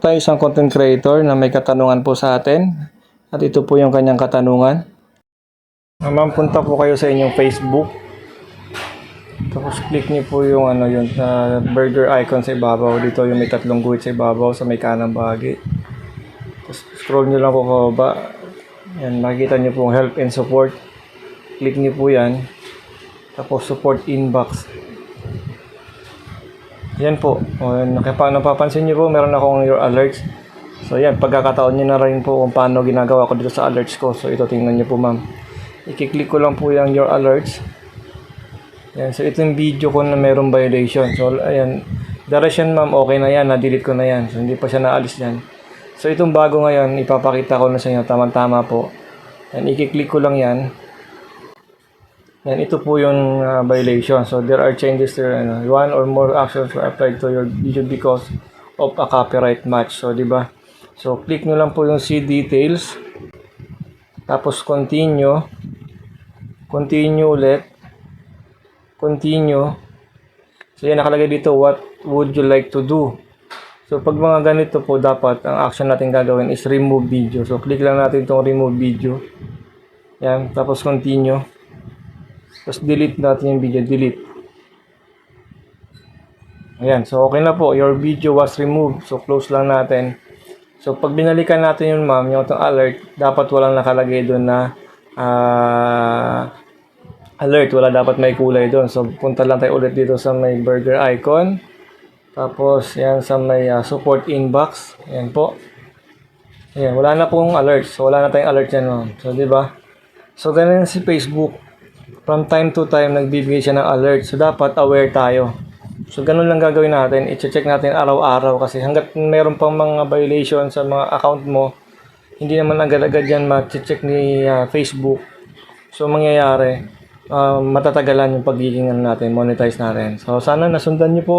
tayo isang content creator na may katanungan po sa atin. At ito po yung kanyang katanungan. Ma'am, punta po kayo sa inyong Facebook. Tapos click niyo po yung yung burger icon sa ibabaw. Dito yung may tatlong guhit sa ibabaw sa may kanang bahagi. Tapos scroll niyo lang po pababa. Yan, makikita niyo po help and support. Click niyo po yan. Tapos support inbox. Yan po. Napapansin niyo po, meron akong your alerts. So yan, pagkakataon niyo na rin po kung paano ginagawa ko dito sa alerts ko. So ito, tingnan niyo po ma'am. I-click ko lang po yung your alerts. Yan, so ito yung video ko na mayroong violation. So ayan, direction ma'am, okay na yan, na-delete ko na yan. So hindi pa siya naalis yan. So itong bago ngayon, ipapakita ko na sa inyo, tama-tama po. Yan, i-click ko lang yan. Yan, ito po yung violation. So there are changes there. One or more actions were applied to your video because of a copyright match. So, di ba? So, click nyo lang po yung see details. Tapos, continue. Continue ulit. Continue. So, yan, nakalagay dito, what would you like to do? So, pag mga ganito po, dapat, ang action natin gagawin is remove video. So, click lang natin itong remove video. Yan, tapos continue. Tapos delete natin yung video, delete. Ayan, so okay na po. Your video was removed. So close lang natin. So pag binalikan natin yun ma'am, yung itong alert, dapat walang nakalagay doon na alert. Wala dapat may kulay doon. So punta lang tayo ulit dito sa may burger icon. Tapos yan sa may support inbox. Ayan po. Ayan, wala na pong alert. So wala na tayong alert yan ma'am. So diba? So ganun si Facebook. From time to time, nagbibigay siya ng alert. So, dapat aware tayo. So, ganun lang gagawin natin. I-check natin araw-araw kasi hanggat mayroon pang mga violation sa mga account mo, hindi naman agad-agad yan ma-check ni Facebook. So, mangyayari, matatagalan yung pagiging natin, monetize natin. So, sana nasundan nyo po.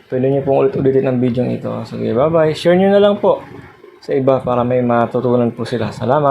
Pwede nyo pong ulit-ulitin ang video ito. Sige, bye-bye. Share nyo na lang po sa iba para may matutunan po sila. Salamat.